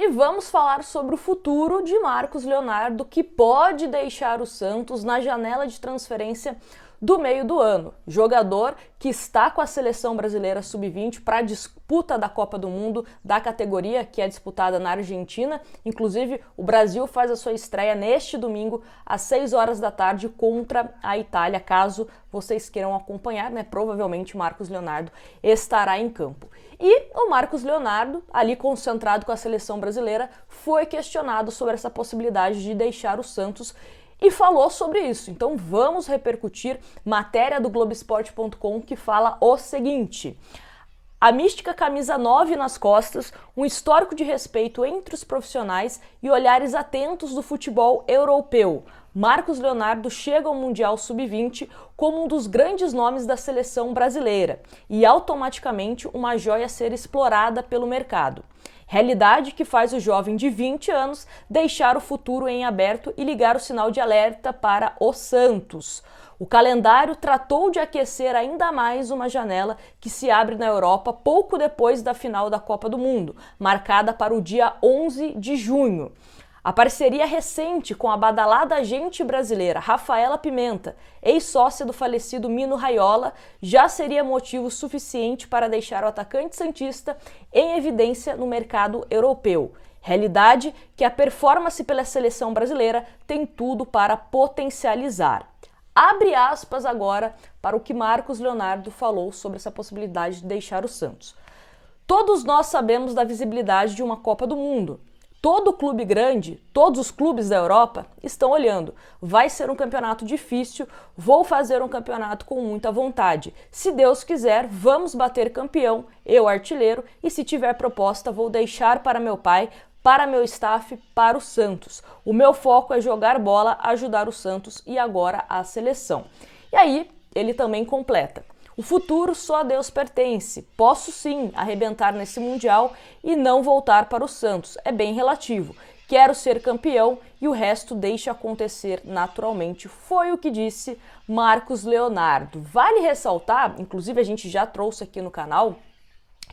E vamos falar sobre o futuro de Marcos Leonardo, que pode deixar o Santos na janela de transferência do meio do ano. Jogador que está com a seleção brasileira sub-20 para a disputa da Copa do Mundo da categoria, que é disputada na Argentina. Inclusive, o Brasil faz a sua estreia neste domingo às 6 horas da tarde contra a Itália. Caso vocês queiram acompanhar, provavelmente o Marcos Leonardo estará em campo. E o Marcos Leonardo, ali concentrado com a seleção brasileira, foi questionado sobre essa possibilidade de deixar o Santos e falou sobre isso. Então vamos repercutir matéria do Globoesporte.com que fala o seguinte: a mística camisa 9 nas costas, um histórico de respeito entre os profissionais e olhares atentos do futebol europeu. Marcos Leonardo chega ao Mundial Sub-20 como um dos grandes nomes da seleção brasileira e automaticamente uma joia a ser explorada pelo mercado. Realidade que faz o jovem de 20 anos deixar o futuro em aberto e ligar o sinal de alerta para o Santos. O calendário tratou de aquecer ainda mais uma janela que se abre na Europa pouco depois da final da Copa do Mundo, marcada para o dia 11 de junho. A parceria recente com a badalada agente brasileira Rafaela Pimenta, ex-sócia do falecido Mino Raiola, já seria motivo suficiente para deixar o atacante santista em evidência no mercado europeu. Realidade que a performance pela seleção brasileira tem tudo para potencializar. Abre aspas agora para o que Marcos Leonardo falou sobre essa possibilidade de deixar o Santos. Todos nós sabemos da visibilidade de uma Copa do Mundo. Todo clube grande, todos os clubes da Europa estão olhando. Vai ser um campeonato difícil, vou fazer um campeonato com muita vontade. Se Deus quiser, vamos bater campeão, eu artilheiro, e se tiver proposta, vou deixar para meu pai, para meu staff, para o Santos. O meu foco é jogar bola, ajudar o Santos e agora a seleção. E aí, ele também completa: o futuro só a Deus pertence. Posso sim arrebentar nesse Mundial e não voltar para o Santos. É bem relativo. Quero ser campeão e o resto deixa acontecer naturalmente. Foi o que disse Marcos Leonardo. Vale ressaltar, inclusive a gente já trouxe aqui no canal,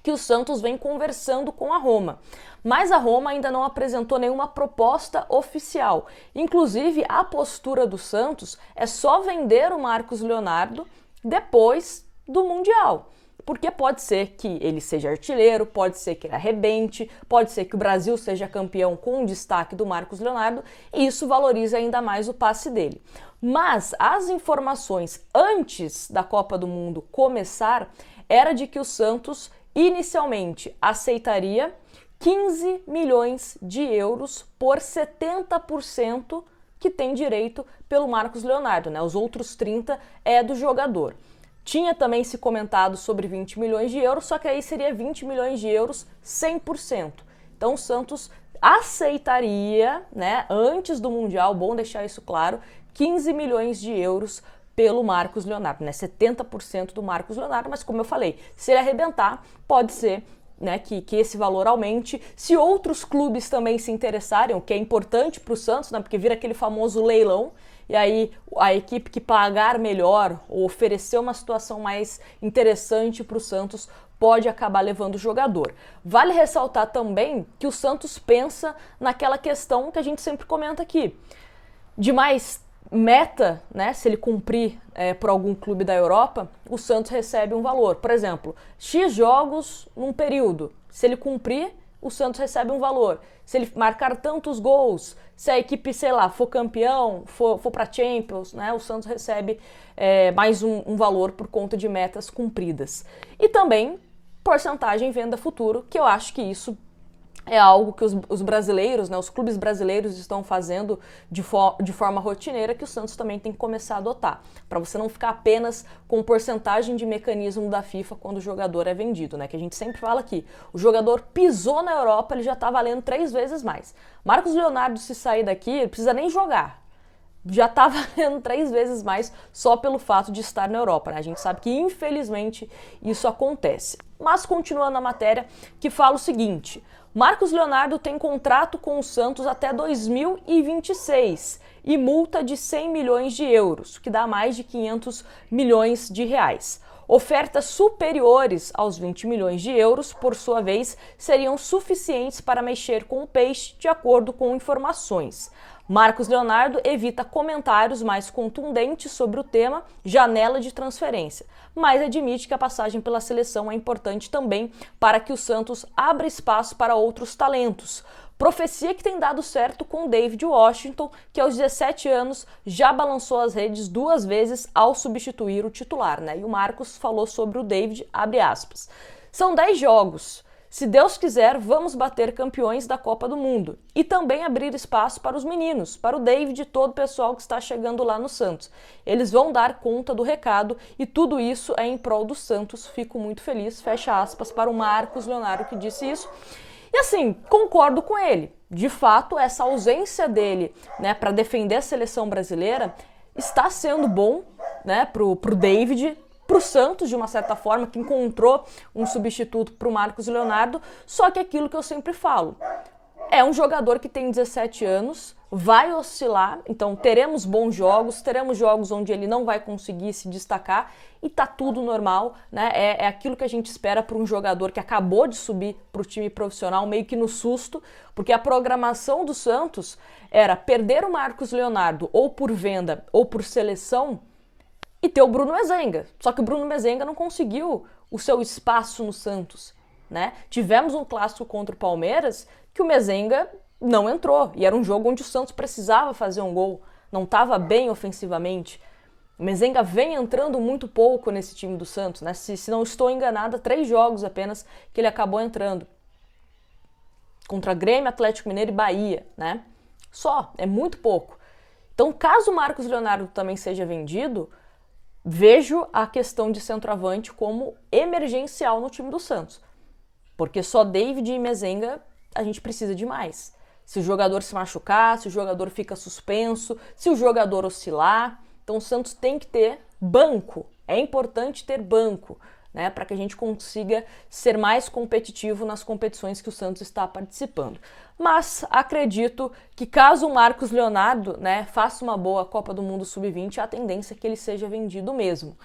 que o Santos vem conversando com a Roma. Mas a Roma ainda não apresentou nenhuma proposta oficial. Inclusive, a postura do Santos é só vender o Marcos Leonardo depois do Mundial, porque pode ser que ele seja artilheiro, pode ser que ele arrebente, pode ser que o Brasil seja campeão com o destaque do Marcos Leonardo e isso valoriza ainda mais o passe dele. Mas as informações antes da Copa do Mundo começar era de que o Santos inicialmente aceitaria 15 milhões de euros por 70% que tem direito pelo Marcos Leonardo, Os outros 30 é do jogador. Tinha também se comentado sobre 20 milhões de euros, só que aí seria 20 milhões de euros 100%. Então o Santos aceitaria, antes do Mundial, bom deixar isso claro, 15 milhões de euros pelo Marcos Leonardo, 70% do Marcos Leonardo, mas como eu falei, se ele arrebentar, pode ser que esse valor aumente. Se outros clubes também se interessarem, o que é importante para o Santos, porque vira aquele famoso leilão, e aí a equipe que pagar melhor ou oferecer uma situação mais interessante para o Santos pode acabar levando o jogador. Vale ressaltar também que o Santos pensa naquela questão que a gente sempre comenta aqui, de mais meta, se ele cumprir por algum clube da Europa, o Santos recebe um valor. Por exemplo, X jogos num período, se ele cumprir, o Santos recebe um valor. Se ele marcar tantos gols, se a equipe, for campeão, for para Champions, o Santos recebe mais um valor por conta de metas cumpridas. E também porcentagem venda futuro, que eu acho que isso é algo que os brasileiros, os clubes brasileiros estão fazendo de forma rotineira, que o Santos também tem que começar a adotar, para você não ficar apenas com porcentagem de mecanismo da FIFA quando o jogador é vendido, que a gente sempre fala aqui, o jogador pisou na Europa, ele já está valendo 3 vezes mais. Marcos Leonardo, se sair daqui, ele precisa nem jogar, já está valendo 3 vezes mais só pelo fato de estar na Europa. A gente sabe que, infelizmente, isso acontece. Mas, continuando a matéria, que fala o seguinte: Marcos Leonardo tem contrato com o Santos até 2026 e multa de 100 milhões de euros, que dá mais de 500 milhões de reais. Ofertas superiores aos 20 milhões de euros, por sua vez, seriam suficientes para mexer com o peixe, de acordo com informações. Marcos Leonardo evita comentários mais contundentes sobre o tema janela de transferência, mas admite que a passagem pela seleção é importante também para que o Santos abra espaço para outros talentos. Profecia que tem dado certo com David Washington, que aos 17 anos já balançou as redes 2 vezes ao substituir o titular, né? E o Marcos falou sobre o David, abre aspas. São 10 jogos. Se Deus quiser, vamos bater campeões da Copa do Mundo. E também abrir espaço para os meninos, para o David e todo o pessoal que está chegando lá no Santos. Eles vão dar conta do recado e tudo isso é em prol do Santos. Fico muito feliz, fecha aspas, para o Marcos Leonardo que disse isso. E assim, concordo com ele. De fato, essa ausência dele, né, para defender a seleção brasileira está sendo bom, né, pro David, pro Santos, de uma certa forma, que encontrou um substituto pro Marcos Leonardo, só que aquilo que eu sempre falo, é um jogador que tem 17 anos, vai oscilar, então teremos bons jogos, teremos jogos onde ele não vai conseguir se destacar e tá tudo normal, né? É aquilo que a gente espera para um jogador que acabou de subir para o time profissional, meio que no susto, porque a programação do Santos era perder o Marcos Leonardo ou por venda ou por seleção e ter o Bruno Mezenga. Só que o Bruno Mezenga não conseguiu o seu espaço no Santos, né? Tivemos um clássico contra o Palmeiras que o Mezenga não entrou, e era um jogo onde o Santos precisava fazer um gol, não estava bem ofensivamente. O Mezenga vem entrando muito pouco nesse time do Santos, né? Se não estou enganada, 3 jogos apenas que ele acabou entrando. Contra Grêmio, Atlético Mineiro e Bahia, né? Só, é muito pouco. Então, caso o Marcos Leonardo também seja vendido, vejo a questão de centroavante como emergencial no time do Santos. Porque só David e Mezenga a gente precisa de mais. Se o jogador se machucar, se o jogador fica suspenso, se o jogador oscilar. Então o Santos tem que ter banco. É importante ter banco, né, para que a gente consiga ser mais competitivo nas competições que o Santos está participando. Mas acredito que caso o Marcos Leonardo, né, faça uma boa Copa do Mundo Sub-20, a tendência é que ele seja vendido mesmo.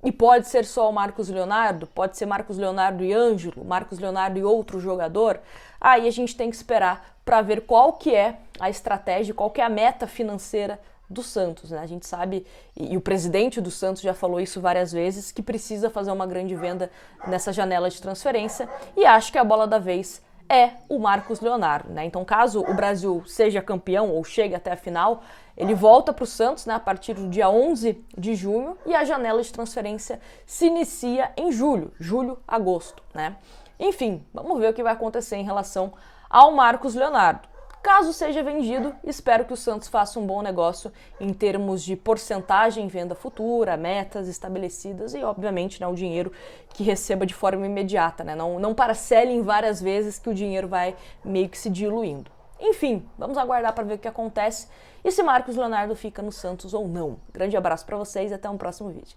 E pode ser só o Marcos Leonardo, pode ser Marcos Leonardo e Ângelo, Marcos Leonardo e outro jogador. Aí a gente tem que esperar para ver qual que é a estratégia, qual que é a meta financeira do Santos, né? A gente sabe, e o presidente do Santos já falou isso várias vezes, que precisa fazer uma grande venda nessa janela de transferência, e acho que a bola da vez é o Marcos Leonardo, né? Então, caso o Brasil seja campeão ou chegue até a final, ele volta para o Santos, né, a partir do dia 11 de junho, e a janela de transferência se inicia em julho, agosto, né? Enfim, vamos ver o que vai acontecer em relação ao Marcos Leonardo. Caso seja vendido, espero que o Santos faça um bom negócio em termos de porcentagem em venda futura, metas estabelecidas e, obviamente, né, o dinheiro que receba de forma imediata, né? Não parcelem várias vezes que o dinheiro vai meio que se diluindo. Enfim, vamos aguardar para ver o que acontece e se Marcos Leonardo fica no Santos ou não. Grande abraço para vocês e até um próximo vídeo.